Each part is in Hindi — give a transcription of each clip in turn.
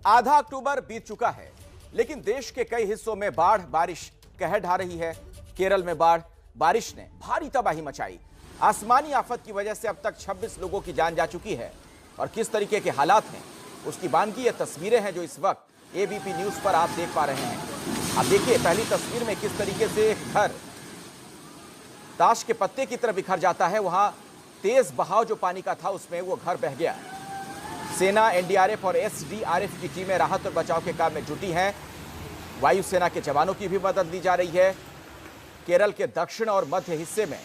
आधा अक्टूबर बीत चुका है, लेकिन देश के कई हिस्सों में बाढ़ बारिश कहर ढा रही है। केरल में बारिश ने भारी तबाही मचाई। आसमानी आफत की वजह से अब तक 26 लोगों की जान जा चुकी है और किस तरीके के हालात हैं उसकी बानगी ये तस्वीरें हैं जो इस वक्त एबीपी न्यूज पर आप देख पा रहे हैं। आप देखिए पहली तस्वीर में किस तरीके से एक घर ताश के पत्ते की तरह बिखर जाता है। वहां तेज बहाव जो पानी का था उसमें वो घर बह गया। सेना, एनडीआरएफ और एसडीआरएफ की टीमें राहत और बचाव के काम में जुटी हैं। वायुसेना के जवानों की भी मदद ली जा रही है। केरल के दक्षिण और मध्य हिस्से में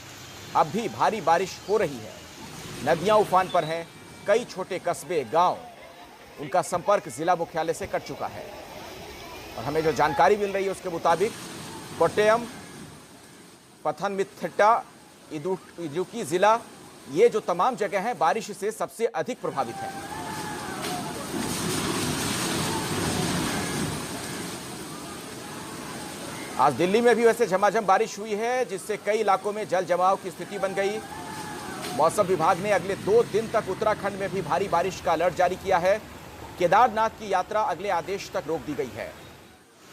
अब भी भारी बारिश हो रही है। नदियां उफान पर हैं। कई छोटे कस्बे, गांव, उनका संपर्क जिला मुख्यालय से कट चुका है। और हमें जो जानकारी मिल रही है उसके मुताबिक कोट्टयम, पथनमथिट्टा, इडुक्की जिला, ये जो तमाम जगह हैं बारिश से सबसे अधिक प्रभावित हैं। आज दिल्ली में भी वैसे झमाझम बारिश हुई है, जिससे कई इलाकों में जल जमाव की स्थिति बन गई। मौसम विभाग ने अगले 2 दिन तक उत्तराखंड में भी भारी बारिश का अलर्ट जारी किया है। केदारनाथ की यात्रा अगले आदेश तक रोक दी गई है,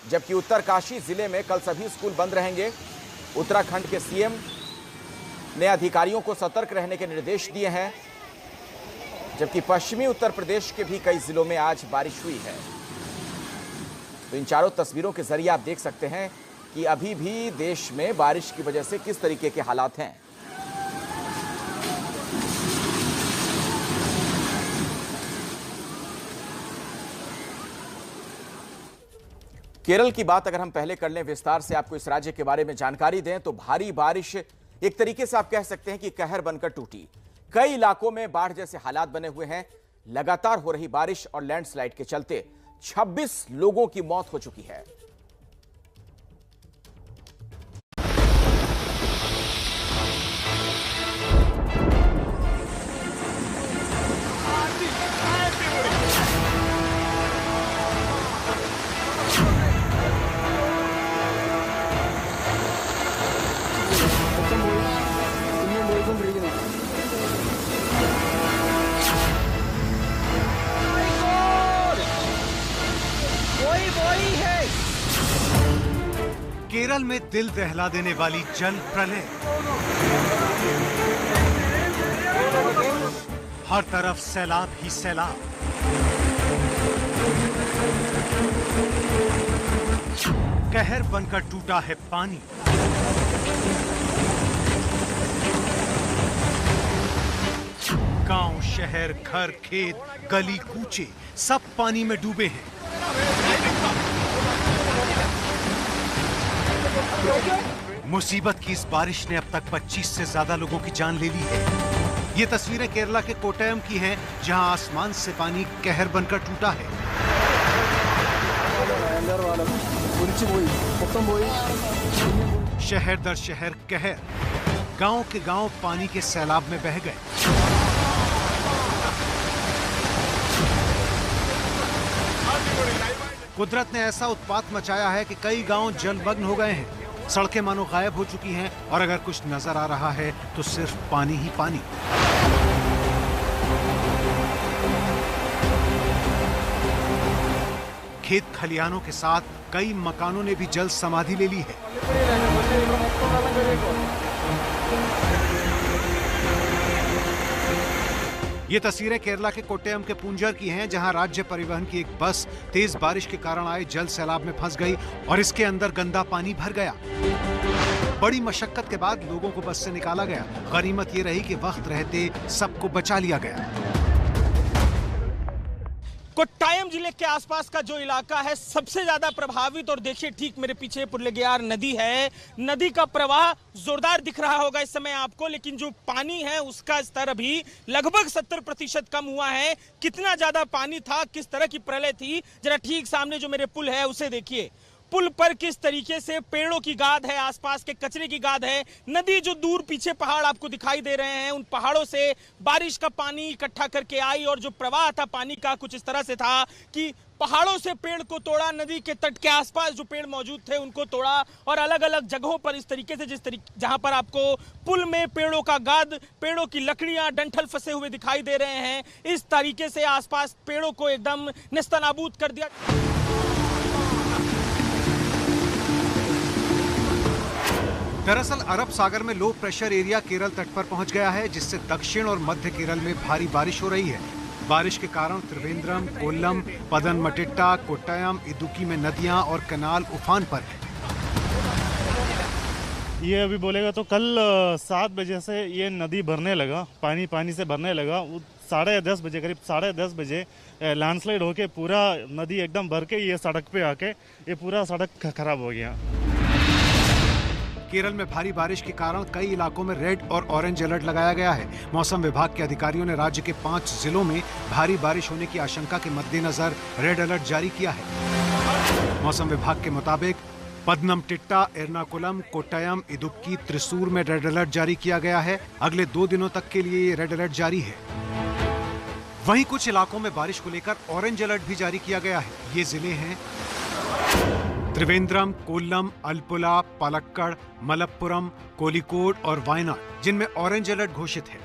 जबकि उत्तरकाशी जिले में कल सभी स्कूल बंद रहेंगे। उत्तराखंड के सीएम ने अधिकारियों को सतर्क रहने के निर्देश दिए हैं, जबकि पश्चिमी उत्तर प्रदेश के भी कई जिलों में आज बारिश हुई है। तो इन चारों तस्वीरों के जरिए आप देख सकते हैं कि अभी भी देश में बारिश की वजह से किस तरीके के हालात हैं। केरल की बात अगर हम पहले कर लें विस्तार से, आपको इस राज्य के बारे में जानकारी दें तो भारी बारिश एक तरीके से आप कह सकते हैं कि कहर बनकर टूटी। कई इलाकों में बाढ़ जैसे हालात बने हुए हैं। लगातार हो रही बारिश और लैंडस्लाइड के चलते 26 लोगों की मौत हो चुकी है। केरल में दिल दहला देने वाली जल प्रलय। हर तरफ सैलाब ही सैलाब। कहर बनकर टूटा है पानी। गांव, शहर, घर, खेत, गली कूचे सब पानी में डूबे हैं। मुसीबत की इस बारिश ने अब तक 25 से ज्यादा लोगों की जान ले ली है। ये तस्वीरें केरला के कोट्टयम की हैं, जहां आसमान से पानी कहर बनकर टूटा है। शहर दर शहर कहर। गांव के गांव पानी के सैलाब में बह गए। कुदरत ने ऐसा उत्पात मचाया है कि कई गांव जलमग्न हो गए हैं। सड़कें मानो गायब हो चुकी हैं और अगर कुछ नजर आ रहा है तो सिर्फ पानी ही पानी। खेत खलिहानों के साथ कई मकानों ने भी जल समाधि ले ली है। ये तस्वीरें केरला के कोट्टयम के पूंजर की हैं, जहां राज्य परिवहन की एक बस तेज बारिश के कारण आए जल सैलाब में फंस गई और इसके अंदर गंदा पानी भर गया। बड़ी मशक्कत के बाद लोगों को बस से निकाला गया। गनीमत ये रही कि वक्त रहते सबको बचा लिया गया। कोट्टायम जिले के आसपास का जो इलाका है सबसे ज्यादा प्रभावित, और देखिए ठीक मेरे पीछे पुरलेग्यार नदी है। नदी का प्रवाह जोरदार दिख रहा होगा इस समय आपको, लेकिन जो पानी है उसका स्तर अभी लगभग 70% कम हुआ है। कितना ज्यादा पानी था, किस तरह की प्रलय थी, जरा ठीक सामने जो मेरे पुल है उसे देखिए। पुल पर किस तरीके से पेड़ों की गाद है, आसपास के कचरे की गाद है। नदी जो दूर पीछे पहाड़ आपको दिखाई दे रहे हैं, उन पहाड़ों से बारिश का पानी इकट्ठा करके आई और जो प्रवाह था पानी का कुछ इस तरह से था कि पहाड़ों से पेड़ को तोड़ा, नदी के तट के आसपास जो पेड़ मौजूद थे उनको तोड़ा और अलग अलग जगहों पर इस तरीके से जहां पर आपको पुल में पेड़ों का गाद, पेड़ों की लकड़ियां, डंठल फंसे हुए दिखाई दे रहे हैं, इस तरीके से आसपास पेड़ों को एकदम नेस्तनाबूद कर दिया। दरअसल अरब सागर में लो प्रेशर एरिया केरल तट पर पहुंच गया है, जिससे दक्षिण और मध्य केरल में भारी बारिश हो रही है। बारिश के कारण त्रिवेंद्रम, कोल्लम, पदनमथिट्टा, कोट्टयम, इदुक्की में नदियां और कनाल उफान पर है। ये अभी बोलेगा तो कल 7 बजे से ये नदी भरने लगा, पानी से भरने लगा। 10:30 बजे, करीब 10:30 बजे लैंडस्लाइड होके पूरा नदी एकदम भर के ये सड़क पे आके ये पूरा सड़क खराब हो गया। केरल में भारी बारिश के कारण कई इलाकों में रेड और ऑरेंज अलर्ट लगाया गया है। मौसम विभाग के अधिकारियों ने राज्य के 5 जिलों में भारी बारिश होने की आशंका के मद्देनजर रेड अलर्ट जारी किया है। मौसम विभाग के मुताबिक पदनमथिट्टा, एर्नाकुलम, कोट्टयम, इदुक्की, त्रिशूर में रेड अलर्ट जारी किया गया है। अगले 2 दिनों तक के लिए ये रेड अलर्ट जारी है। वहीं कुछ इलाकों में बारिश को लेकर ऑरेंज अलर्ट भी जारी किया गया है। ये जिले हैं त्रिवेंद्रम, कोल्लम, अल्पुला, पलक्कड़, मलप्पुरम, कोलिकोड और वायनाड, जिनमें ऑरेंज अलर्ट घोषित है।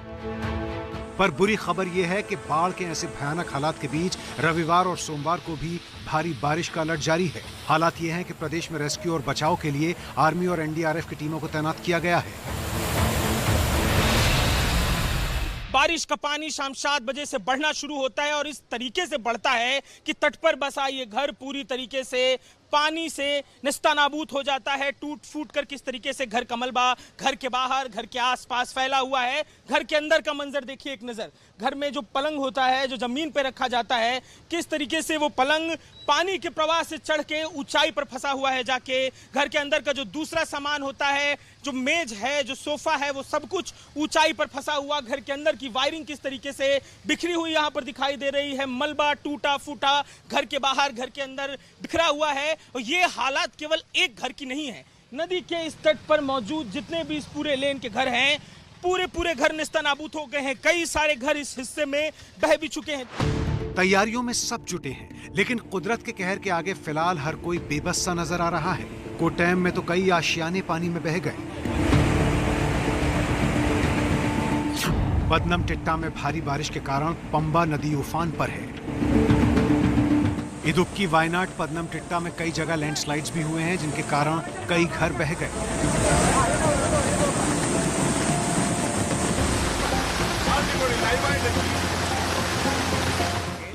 पर बुरी खबर यह है कि बाढ़ के ऐसे भयानक हालात के बीच रविवार और सोमवार को भी भारी बारिश का अलर्ट जारी है। हालात ये हैं कि प्रदेश में रेस्क्यू और बचाव के लिए आर्मी और एनडीआरएफ की टीमों को तैनात किया गया है। बारिश का पानी शाम 7 बजे से बढ़ना शुरू होता है और इस तरीके से बढ़ता है कि तट पर बसा ये घर पूरी तरीके से पानी से निस्तानाबूद हो जाता है। टूट फूट कर किस तरीके से घर का मलबा घर के बाहर, घर के आसपास फैला हुआ है। घर के अंदर का मंजर देखिए एक नजर। घर में जो पलंग होता है, जो जमीन पर रखा जाता है, किस तरीके से वो पलंग पानी के प्रवाह से चढ़ के ऊंचाई पर फंसा हुआ है जाके। घर के अंदर का जो दूसरा सामान होता है, जो मेज है, जो सोफा है, वो सब कुछ ऊंचाई पर फंसा हुआ। घर के अंदर की वायरिंग किस तरीके से बिखरी हुई यहाँ पर दिखाई दे रही है। मलबा टूटा फूटा घर के बाहर, घर के अंदर बिखरा हुआ है। और ये हालात केवल एक घर की नहीं है। नदी के इस तट पर मौजूद जितने भी इस पूरे लेन के घर हैं, पूरे घर नेस्तनाबूद हो गए हैं। कई सारे घर इस हिस्से में बह भी चुके हैं। तैयारियों में सब जुटे हैं, लेकिन कुदरत के कहर के आगे फिलहाल हर कोई बेबस सा नजर आ रहा है। कोट्टयम में तो कई आशियाने पानी में बह गए। पदनमथिट्टा में भारी बारिश के कारण पंबा नदी उफान पर है। इदुक्की, वायनाड, पदनमथिट्टा में कई जगह लैंडस्लाइड्स भी हुए हैं, जिनके कारण कई घर बह गए।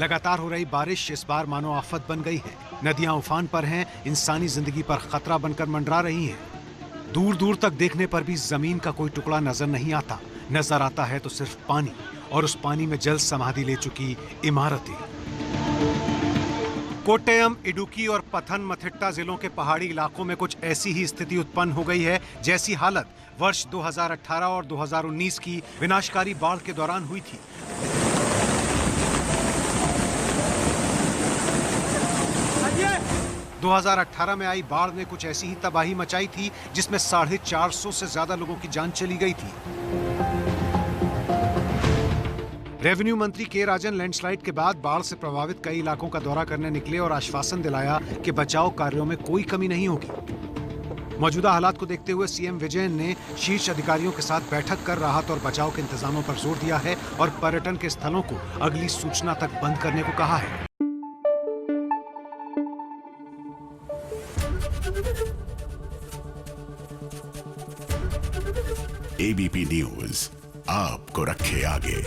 लगातार हो रही बारिश इस बार मानो आफत बन गई है। नदियां उफान पर हैं, इंसानी जिंदगी पर खतरा बनकर मंडरा रही हैं। दूर दूर तक देखने पर भी जमीन का कोई टुकड़ा नजर नहीं आता। नजर आता है तो सिर्फ पानी, और उस पानी में जल समाधि ले चुकी इमारतें। कोट्टयम, इडुक्की और पथनमथिट्टा जिलों के पहाड़ी इलाकों में कुछ ऐसी ही स्थिति उत्पन्न हो गई है जैसी हालत वर्ष 2018 और 2019 की विनाशकारी बाढ़ के दौरान हुई थी। – 2018 में आई बाढ़ ने कुछ ऐसी ही तबाही मचाई थी, जिसमें 450 से ज्यादा लोगों की जान चली गई थी। रेवेन्यू मंत्री के राजन लैंडस्लाइड के बाद बाढ़ से प्रभावित कई इलाकों का दौरा करने निकले और आश्वासन दिलाया कि बचाव कार्यों में कोई कमी नहीं होगी। मौजूदा हालात को देखते हुए सीएम विजयन ने शीर्ष अधिकारियों के साथ बैठक कर राहत और बचाव के इंतजामों पर जोर दिया है और पर्यटन के स्थलों को अगली सूचना तक बंद करने को कहा है। एबीपी न्यूज आपको रखे आगे।